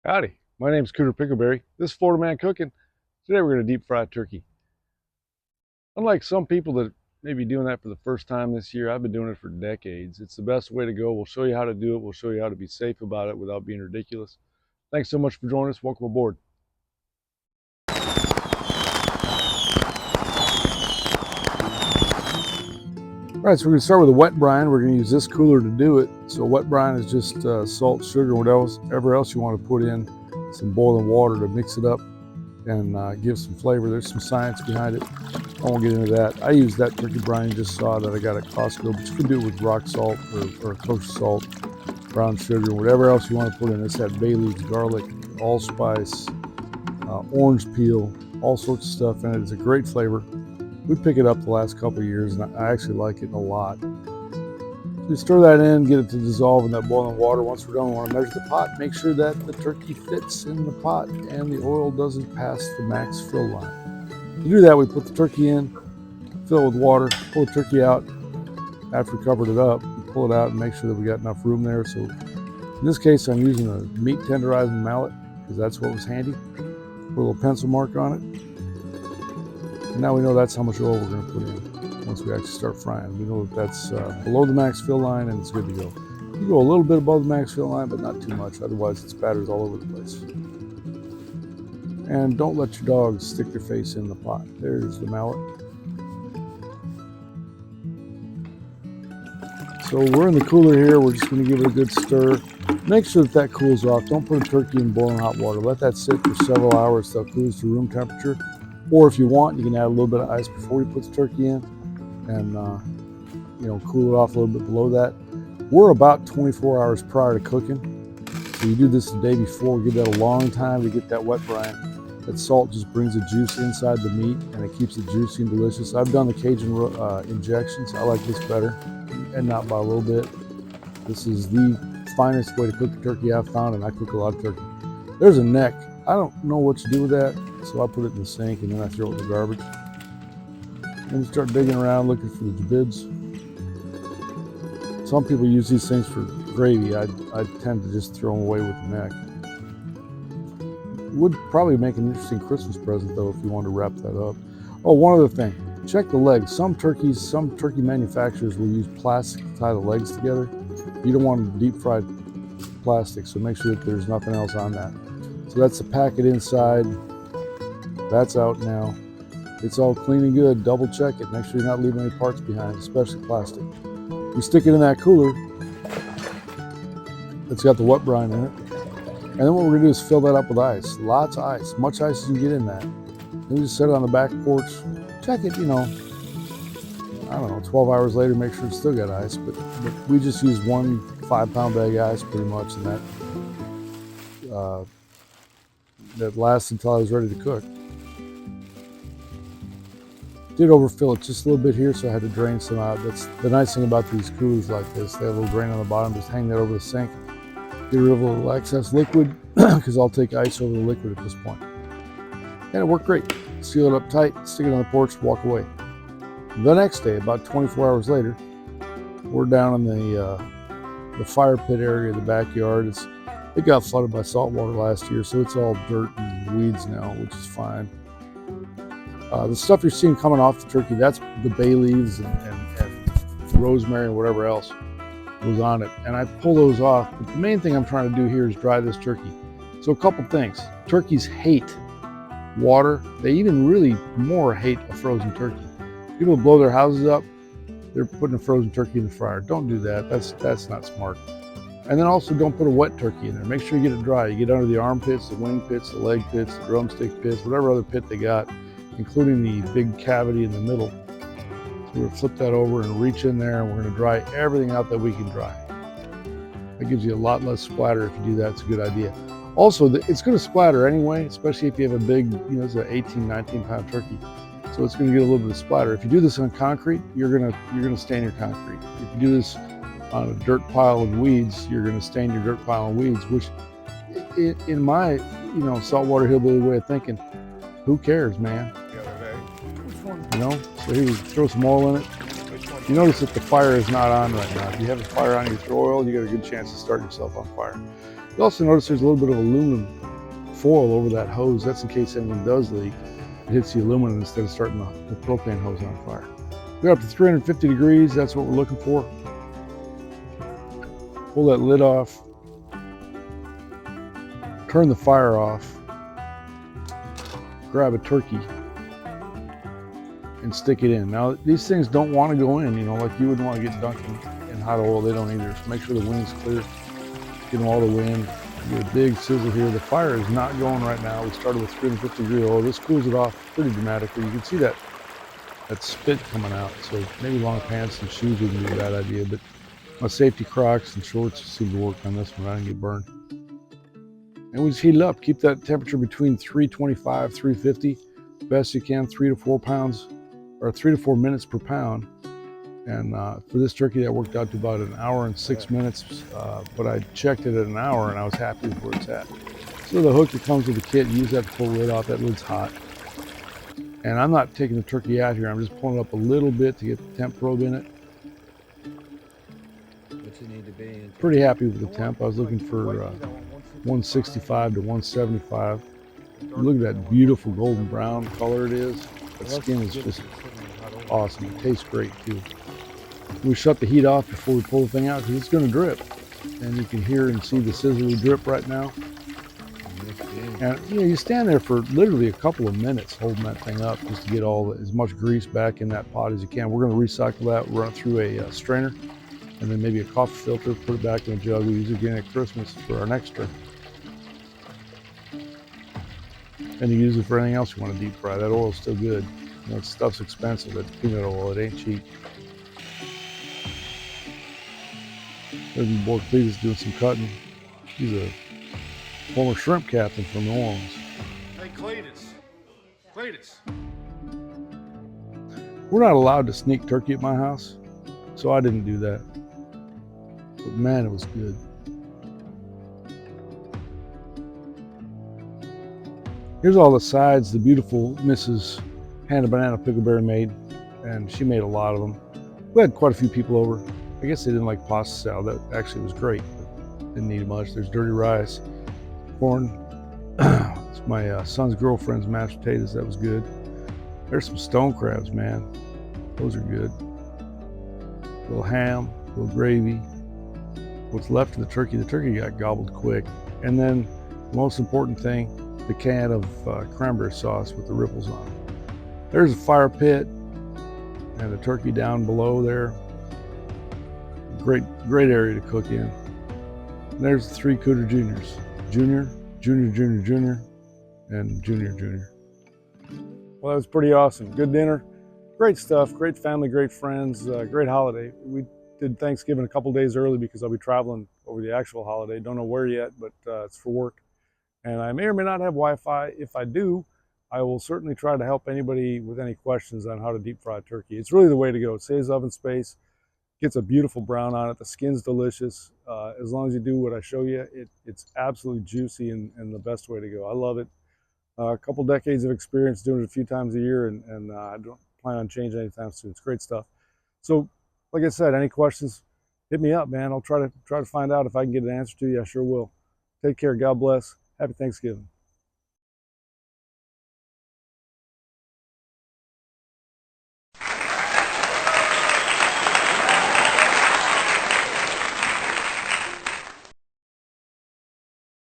Howdy, my name's Cooter Pickleberry. This is Florida Man Cooking. Today we're going to deep fry turkey. Unlike some people that may be doing that for the first time this year, I've been doing it for decades. It's the best way to go. We'll show you how to do it. We'll show you how to be safe about it without being ridiculous. Thanks so much for joining us. Welcome aboard. All right, so we're going to start with a wet brine. We're going to use this cooler to do it. So wet brine is just salt, sugar, whatever else you want to put in, some boiling water to mix it up and give some flavor. There's some science behind it. I won't get into that. I use that turkey brine you just saw that I got at Costco, but you can do it with rock salt or kosher salt, brown sugar, whatever else you want to put in. It's had bay leaves, garlic, allspice, orange peel, all sorts of stuff in it. It's a great flavor. We pick it up the last couple of years, and I actually like it a lot. We stir that in, get it to dissolve in that boiling water. Once we're done, we want to measure the pot, make sure that the turkey fits in the pot and the oil doesn't pass the max fill line. To do that, we put the turkey in, fill it with water, pull the turkey out. After we covered it up, we pull it out and make sure that we got enough room there. So in this case, I'm using a meat tenderizing mallet because that's what was handy. Put a little pencil mark on it. And now we know that's how much oil we're going to put in once we actually start frying. We know that that's below the max fill line and it's good to go. You go a little bit above the max fill line, but not too much, otherwise it spatters all over the place. And don't let your dogs stick their face in the pot. There's the mallet. So we're in the cooler here. We're just going to give it a good stir. Make sure that cools off. Don't put a turkey in boiling hot water. Let that sit for several hours till it cools to room temperature. Or if you want, you can add a little bit of ice before you put the turkey in and cool it off a little bit below that. We're about 24 hours prior to cooking. So you do this the day before, give that a long time to get that wet brine. That salt just brings the juice inside the meat and it keeps it juicy and delicious. I've done the Cajun injections. I like this better and not by a little bit. This is the finest way to cook the turkey I've found, and I cook a lot of turkey. There's a neck. I don't know what to do with that. So I put it in the sink and then I throw it in the garbage. Then we start digging around looking for the bibs. Some people use these things for gravy. I tend to just throw them away with the neck. Would probably make an interesting Christmas present though if you wanted to wrap that up. Oh, one other thing. Check the legs. Some turkey manufacturers will use plastic to tie the legs together. You don't want deep fried plastic, so make sure that there's nothing else on that. So that's the packet inside. That's out now. It's all clean and good. Double check it. Make sure you're not leaving any parts behind, especially plastic. We stick it in that cooler. It's got the wet brine in it. And then what we're gonna do is fill that up with ice. Lots of ice, much ice as you can get in that. Then we just set it on the back porch. Check it, I don't know, 12 hours later, make sure it's still got ice. But we just use 1 5-pound bag of ice pretty much, and that lasts until I was ready to cook. Did overfill it just a little bit here, so I had to drain some out. That's the nice thing about these coolers like this. They have a little drain on the bottom. Just hang that over the sink. Get rid of a little excess liquid, because I'll take ice over the liquid at this point. And it worked great. Seal it up tight, stick it on the porch, walk away. The next day, about 24 hours later, we're down in the fire pit area of the backyard. It got flooded by salt water last year, so it's all dirt and weeds now, which is fine. The stuff you're seeing coming off the turkey, that's the bay leaves and rosemary and whatever else was on it. And I pull those off, but the main thing I'm trying to do here is dry this turkey. So a couple things. Turkeys hate water. They even really more hate a frozen turkey. People blow their houses up, they're putting a frozen turkey in the fryer. Don't do that. That's not smart. And then also don't put a wet turkey in there. Make sure you get it dry. You get under the armpits, the wing pits, the leg pits, the drumstick pits, whatever other pit they got, including the big cavity in the middle. So we're gonna flip that over and reach in there, and we're gonna dry everything out that we can dry. That gives you a lot less splatter. If you do that, it's a good idea. Also, it's gonna splatter anyway, especially if you have a big, it's an 18, 19-pound turkey. So it's gonna get a little bit of splatter. If you do this on concrete, you're gonna stain your concrete. If you do this on a dirt pile of weeds, you're going to stain your dirt pile of weeds, which in my, saltwater hillbilly way of thinking, who cares, man? So here we throw some oil in it. You notice that the fire is not on right now. If you have a fire on, you throw oil, you got a good chance of starting yourself on fire. You also notice there's a little bit of aluminum foil over that hose. That's in case anyone does leak. It hits the aluminum instead of starting the propane hose on fire. We're up to 350 degrees. That's what we're looking for. Pull that lid off. Turn the fire off. Grab a turkey and stick it in. Now, these things don't want to go in, you know, like you wouldn't want to get dunked in hot oil. They don't either. So make sure the wind's clear. Get them all the wind. Get a big sizzle here. The fire is not going right now. We started with 350 degree oil. This cools it off pretty dramatically. You can see that spit coming out. So maybe long pants and shoes wouldn't be a bad idea, but my safety Crocs and shorts seem to work on this one. I didn't get burned. And we just heat it up. Keep that temperature between 325, 350, best you can, 3 to 4 pounds, or 3 to 4 minutes per pound. And for this turkey, that worked out to about 1 hour and 6 minutes. But I checked it at 1 hour, and I was happy with where it's at. So the hook that comes with the kit, use that to pull the lid off. That lid's hot. And I'm not taking the turkey out here. I'm just pulling it up a little bit to get the temp probe in it. What you need to be in. Pretty happy with the temp. I was looking for 165 to 175. Look at that beautiful golden brown color it is. The skin is just awesome. It tastes great too. We shut the heat off before we pull the thing out because it's going to drip. And you can hear and see the sizzly drip right now. And you know, you stand there for literally a couple of minutes holding that thing up just to get as much grease back in that pot as you can. We're going to recycle that, run it through a strainer, and then maybe a coffee filter, put it back in a jug. We use it again at Christmas for our next turkey. And you use it for anything else you want to deep fry. That oil's still good. You know, stuff's expensive. It's peanut oil. It ain't cheap. There's my boy Cletus doing some cutting. He's a former shrimp captain from New Orleans. Hey, Cletus. We're not allowed to sneak turkey at my house, so I didn't do that. But man, it was good. Here's all the sides the beautiful Mrs. Hannah Banana Pickleberry made, and she made a lot of them. We had quite a few people over. I guess they didn't like pasta salad. That actually was great, but didn't need much. There's dirty rice, corn. It's my son's girlfriend's mashed potatoes. That was good. There's some stone crabs, man. Those are good. A little ham, a little gravy. What's left of the turkey got gobbled quick. And then the most important thing, the can of cranberry sauce with the ripples on it. There's a fire pit and the turkey down below there. Great area to cook in. And there's the 3 Cooter Juniors. Junior, and Junior. Well, that was pretty awesome. Good dinner, great stuff, great family, great friends, great holiday. We did Thanksgiving a couple days early because I'll be traveling over the actual holiday. Don't know where yet, but it's for work. And I may or may not have Wi-Fi. If I do, I will certainly try to help anybody with any questions on how to deep fry turkey. It's really the way to go. It saves oven space, gets a beautiful brown on it. The skin's delicious. As long as you do what I show you, it's absolutely juicy and the best way to go. I love it. A couple decades of experience doing it a few times a year, and I don't plan on changing anytime soon. It's great stuff. So, like I said, any questions, hit me up, man. I'll try to find out if I can get an answer to you. I sure will. Take care. God bless. Happy Thanksgiving.